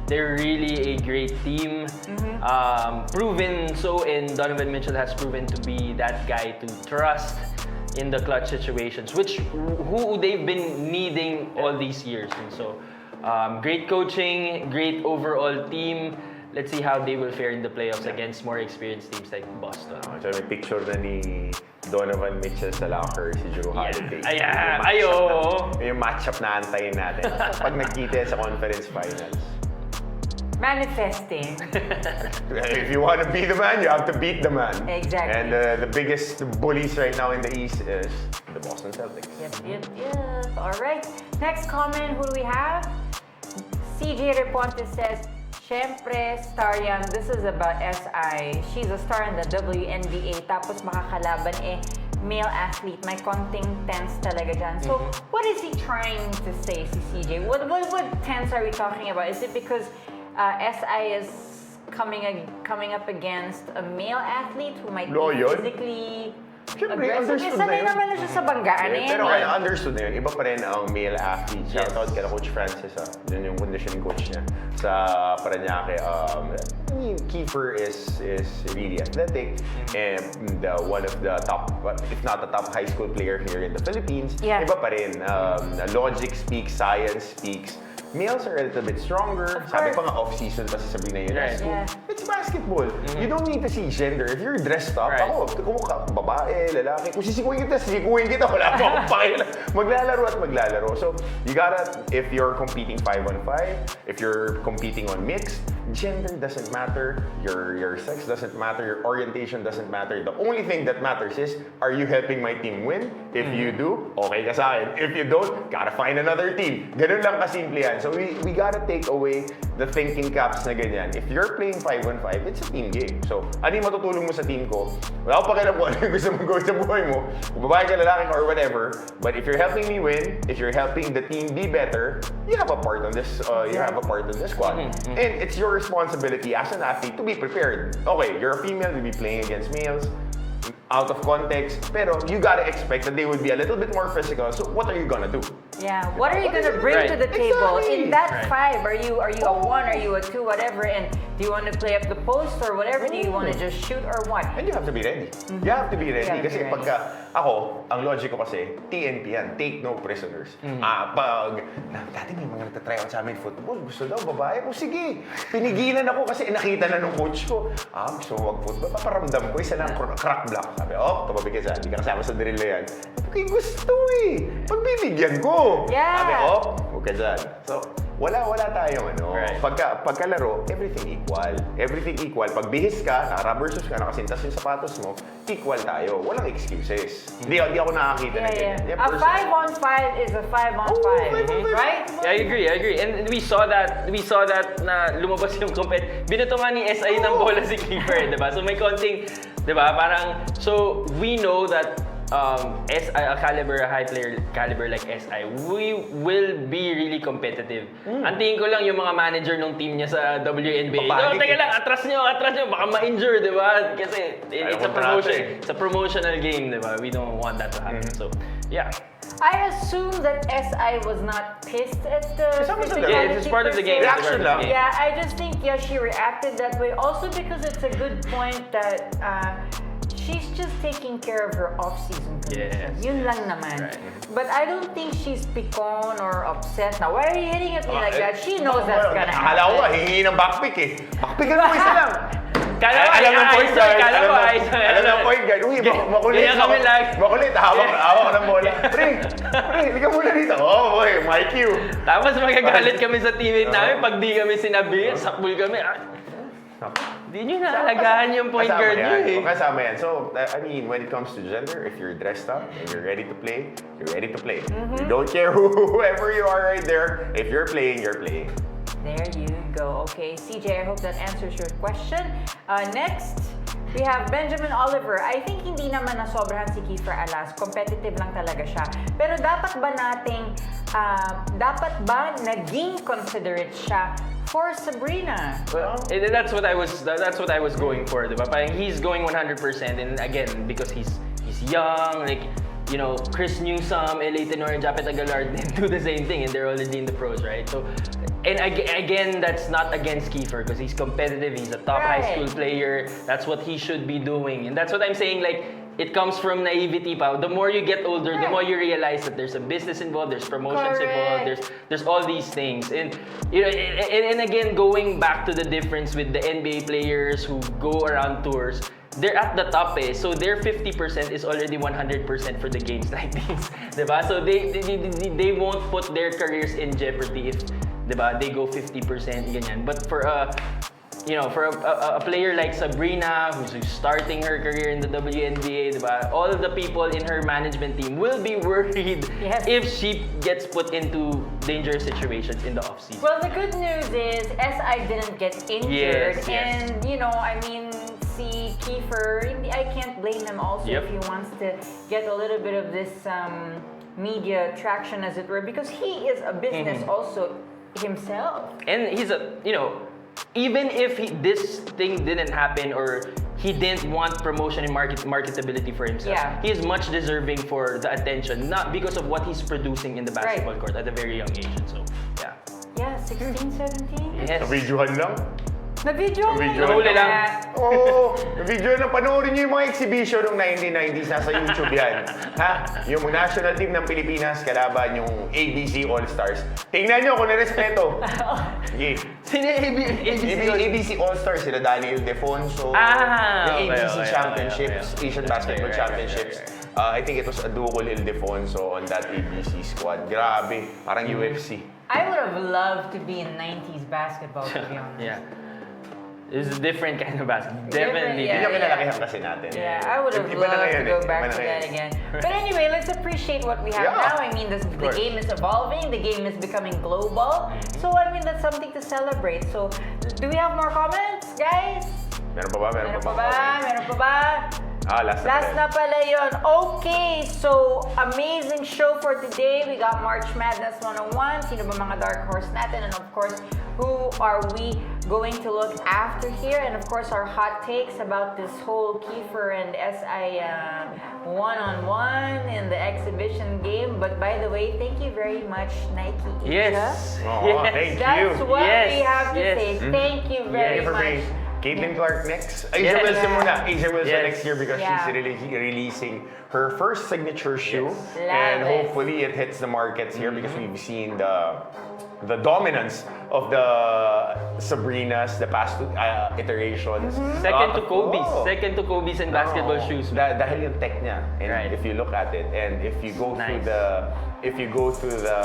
They're really a great team. Proven so, and Donovan Mitchell has proven to be that guy to trust in the clutch situations, who they've been needing all these years. And so, great coaching, great overall team. Let's see how they will fare in the playoffs against more experienced teams like Boston. So may picture na ni Donovan Mitchell sa locker, si Drew Holiday. Yung matchup na antayin natin pag nagkita sa conference finals. Manifesting. If you want to be the man, you have to beat the man. Exactly. And the biggest bullies right now in the East is the Boston Celtics. Yes. All right. Next comment, who do we have? CJ Reponte says, syempre, star yan. This is about SI. She's a star in the WNBA. Tapos makakalaban male athlete. May konting tense talaga dyan. So, what is he trying to say, si CJ? What tense are we talking about? Is it because SI is coming up against a male athlete who might be physically aggressive? Sanay naman na siya sa banggaan na yan. Pero kaya understood na yun. Iba pa rin ang male athlete. Shoutout kay Coach Francis. Yun yung conditioning coach niya sa Parañaque. mean, Kiefer is really athletic and one of the top, if not the top high school player here in the Philippines. Yeah. Iba pa rin. Logic speaks, science speaks. Males are a little bit stronger. Of Sabi course. pa nga off-season pa sa Sabrina yun. Right. Yeah. It's basketball. You don't need to see gender. If you're dressed up, Right. ako, kung babae, lalaki, kung sisikuin kita, wala pa akong pakialam. Maglalaro at maglalaro. So, you gotta, if you're competing 5-on-5, if you're competing on mixed, gender doesn't matter, your sex doesn't matter, your orientation doesn't matter. The only thing that matters is, are you helping my team win? If you do, okay ka sa akin. If you don't, gotta find another team. Ganun lang kasimple yan. So we gotta take away the thinking caps na ganyan. If you're playing 5-on-5, it's a team game. So, ano yung matutulong mo sa team ko? Wala ko pakialam kung ano yung gusto mong gawin sa buhay mo. Kung babae ka, lalaki ka, or whatever. But if you're helping me win, if you're helping the team be better, you have a part on this. You have a part on this squad. And it's your responsibility as an athlete to be prepared. Okay, you're a female, you'll be playing against males. Out of context, pero you gotta expect that they would be a little bit more physical. So what are you gonna do? Yeah, what are you gonna bring Right. to the table Exactly. in that Right. 5? Are you a 1? Are you a 2? Whatever. And do you want to play up the post or whatever? Do you want to just shoot or what? And you have to be ready. You have to be ready. You have to Kasi be ready. pagka ako, ang logic ko kasi, TNP yan, take no prisoners. Dati may mga nagtatry out sa amin football, gusto daw babae, o sige, pinigilan ako kasi nakita na nung coach ko, gusto mo mag-football, paparamdam ko, isa lang crack block. Sabi, tumabi ka dyan, hindi ka kasama sa drill na yan. Okay, gusto eh. Pagbibigyan ko. Yeah. Sabi, huwag ka dyan. So, wala tayong ano. Right. Pagkalaro, everything equal. Everything equal. Pag bihis ka, naka-rubber shoes ka, nakasintas yung sapatos mo, equal tayo. Walang excuses. Hindi ako nakakita na ganyan. Yeah. A 5-on-5 is a 5-on-5. Right? Yeah, I agree. And we saw that na lumabas yung binato nga ni SI ng bola si Kiefer, 'di ba? So may konting, 'di ba? Parang so we know that SI, a high caliber like SI, we will be really competitive. Ang tingin ko lang yung mga manager ng team niya sa WNBA. Papanik Teka lang, atras nyo, baka ma-injure, di ba? Kasi it's a promotion. It's a promotional game, di ba? We don't want that to happen. So, yeah. I assume that SI was not pissed at the Kasama sa Yeah, it's part of the game. Reaction lang. Yeah, I just think she reacted that way. Also because it's a good point that she's just taking care of her off-season conditions. Yes. Yun lang naman. Right. But I don't think she's picon or upset now. Why are you hitting at me like that? She knows that's gonna happen. Akala ko nga, hihingi ng backpick eh. Backpick ka lang, isa lang. Alam ng point guard. Alam ng point guard. Uy, makulit. Ganyan kami lagi. Makulit, hawak ko ng bola. Pre, hindi ka muna dito. Boy, my cue. Tapos magagalit kami sa teammate namin pag di kami sinabi, sakbul kami. Di nyo naalagaan yung point Kasama guard yan. nyo eh. Kasama yan. So, I mean, when it comes to gender, if you're dressed up and you're ready to play, you're ready to play. You don't care whoever you are right there. If you're playing, you're playing. There you go. Okay, CJ, I hope that answers your question. Next, we have Benjamin Oliver. I think hindi naman nasobrahan si Kiefer Alas. Competitive lang talaga siya. Pero dapat ba naging considerate siya for Sabrina? Well, that's what I was going for, diba? Parang he's going 100%, and again because he's young, like you know, Chris Newsom, LA Tenor, Japet Aguilar didn't do the same thing, and they're already in the pros, right? So, and again, that's not against Kiefer because he's competitive. He's a top high school player. That's what he should be doing, and that's what I'm saying. Like, it comes from naivety, pa. The more you get older, the more you realize that there's a business involved, there's promotions involved, there's all these things, and you know, and again, going back to the difference with the NBA players who go around tours. They're at the top so their 50% is already 100% for the games like these, diba? So they won't put their careers in jeopardy if, diba, they go 50% ganyan. But for a player like Sabrina who's starting her career in the WNBA, diba, all of the people in her management team will be worried if she gets put into dangerous situations in the offseason. Well, the good news is SI didn't get injured, Yes. and you know, I mean, see Kiefer, I can't blame him also if he wants to get a little bit of this media traction, as it were, because he is a business also himself. And he's even if this thing didn't happen or he didn't want promotion and marketability for himself, he is much deserving for the attention, not because of what he's producing in the basketball court at a very young age. So, yeah. Yeah, 16, 17? Yes. Videohan lang. Na-video mo Video. yun. Nahuli lang. Oo, video na panoorin niyo yung mga exhibition ng 1990s, nasa YouTube yan. Ha? Yung national team ng Pilipinas kalaban yung ABC All-Stars. Tingnan niyo kung nirespeto. Sige. Sino yung ABC All-Stars, sila Daniel Defonso, okay, the ABC okay, Championships, okay. Asian Basketball Right. Championships. I think it was Aducol Ildefonso on that ABC squad. Grabe, parang UFC. I would have loved to be in 90s basketball, to be honest. Yeah. It's a different kind of basketball. Different, Definitely. yeah. Hindi yung kinalakihan kasi natin. Yeah, I would have Iba na loved to ngayon go eh. back Iba na to ngayon. that again. But anyway, let's appreciate what we have Yeah. now. I mean, the course. game is evolving, the game is becoming global. So, I mean, that's something to celebrate. So, do we have more comments, guys? Meron pa ba? Meron pa ba? Meron pa ba? Last Last na pala yun. Okay, so amazing show for today. We got March Madness 101. Sino ba mga dark horse natin? And of course, who are we going to look after here? And of course, our hot takes about this whole Kiefer and SI one-on-one in the exhibition game. But by the way, thank you very much, Nike Asia. Yes. Oh, yes. thank you. That's what Yes, we have to yes. say. Thank you very For much. Caitlin Clark next. Yeah. Asia Wilson Yeah. muna. Asia Wilson Yes. next year because Yeah. she's releasing her first signature shoe. Yes. And Love it. hopefully it hits the markets here because we've seen the dominance of the Sabrinas, the past iterations. Second to Kobe's. Oh. Second to Kobe's in basketball shoes. Dahil yung tech niya. And Right. if you look at it, and if you go Nice. through the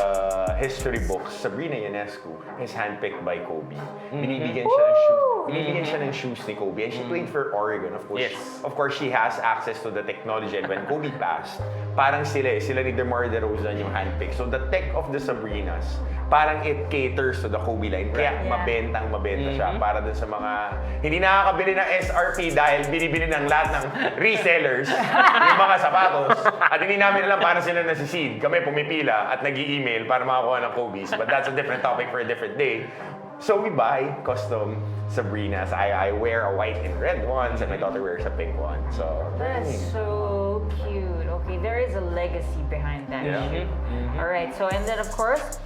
history books, Sabrina Ionescu is handpicked by Kobe. Binibigyan siya ng shoes. Binibigyan siya ng shoes ni Kobe. And she played for Oregon, of course. Yes. Of course, she has access to the technology. And when Kobe passed, parang sila ni DeMar DeRozan yung handpick. So the tech of the Sabrinas, parang it caters to the Kobe line. Kaya Yeah. mabenta siya para dun sa mga hindi nakakabili ng SRP dahil binibili ng lahat ng resellers yung mga sapatos. At hindi namin alam paano sila nasiseed. Kami pumipila at nag-i-email para makakuha ng Kobe's. But that's a different topic for a different day. So we buy custom Sabrinas. I wear a white and red ones and my daughter wears a pink one. So That's so cute. Okay, there is a legacy behind that shoe. All right, so and then of course,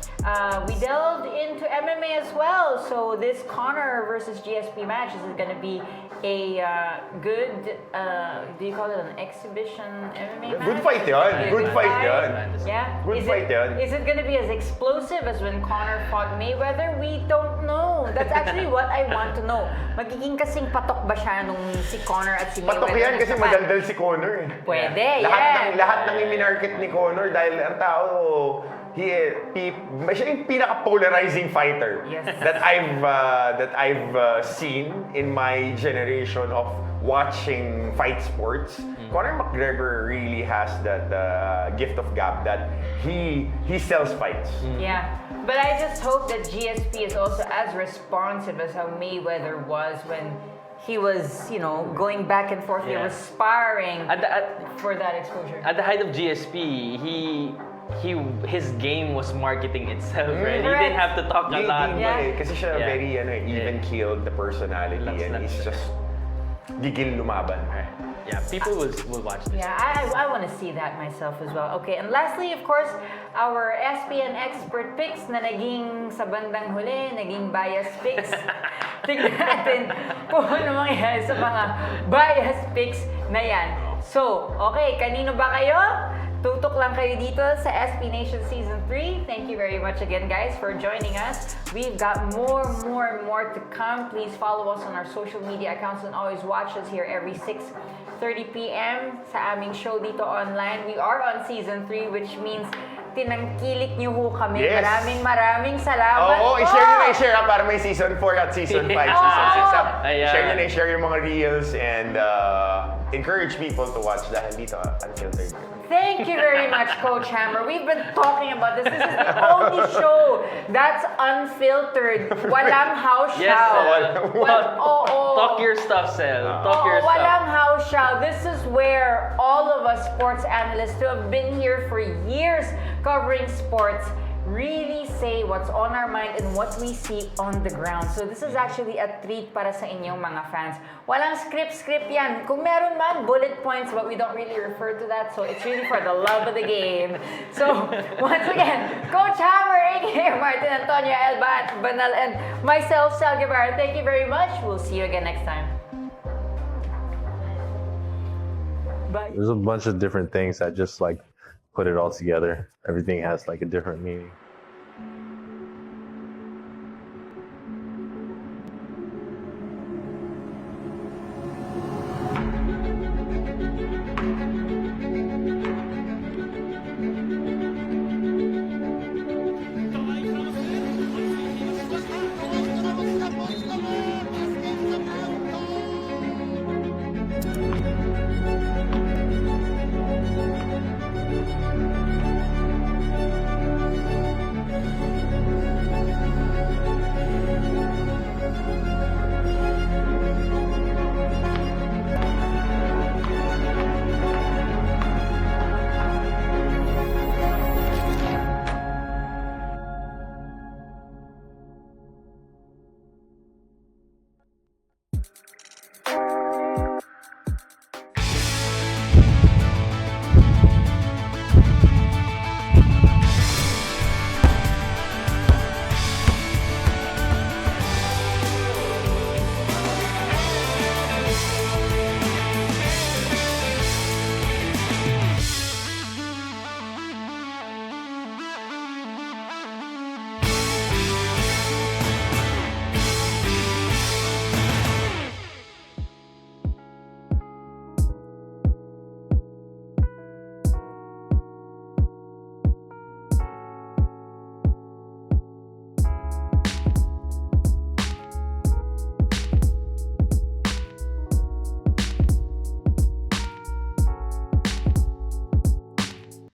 we delved into MMA as well. So this Connor versus GSP match is going to be a good, do you call it an exhibition MMA match? Good fight yun. Yeah, Good fight yun. Yeah. Good Is fight yun. Is it going to be as explosive as when Connor fought Mayweather? We don't know. That's actually what I want to know. Magiging kasing patok ba siya nung si Connor at si Mayweather? patok yan kasi nagsapat? madaldal si Connor eh. Pwede, Lahat ng iminarket ni Connor dahil ang tao, siya yung pinaka-polarizing fighter Yes. that I've seen in my generation of watching fight sports. Conor McGregor really has that gift of gab that he sells fights. Yeah, but I just hope that GSP is also as responsive as how Mayweather was when he was, going back and forth. He Yeah. was sparring At for that exposure. the height of GSP, his game was marketing itself, right? He Correct. didn't have to talk a lot. Yeah. Kasi siya Yeah. very even-keeled the personality Relax and lang he's siya. just gigil lumaban. Right. Yeah, people will watch this. Yeah, I want to see that myself as well. Okay, and lastly, of course, our SPN expert picks na naging sa bandang huli, naging bias picks. Tignan natin kung ano mangyayari sa mga bias picks na yan. So, okay, kanino ba kayo? Tutok lang kayo dito sa SPNation Season 3. Thank you very much again, guys, for joining us. We've got more to come. Please follow us on our social media accounts and always watch us here every 6:30 p.m. sa aming show dito online. We are on Season 3, which means tinangkilik niyo ho kami. Yes. Maraming salamat po. i-share ha, para may Season 4 at Season 5, Season 6 ha. Ayan. I-share yung mga reels and encourage people to watch dahil dito unfiltered. Thank you very much, Coach Hammer. We've been talking about this. This is the only show that's unfiltered. Walang house Yes, show. Talk your stuff, Sel. Talk your Walang stuff. house show. This is where all of us sports analysts who have been here for years covering sports really say what's on our mind and what we see on the ground. So this is actually a treat para sa inyong mga fans. Walang script yan. Kung meron man, bullet points, but we don't really refer to that. So it's really for the love of the game. So once again, Coach Hammer, aka Martin Antonio Elba Banal, and myself, Sal Guevara, thank you very much. We'll see you again next time. Bye. There's a bunch of different things that just like put it all together. Everything has like a different meaning.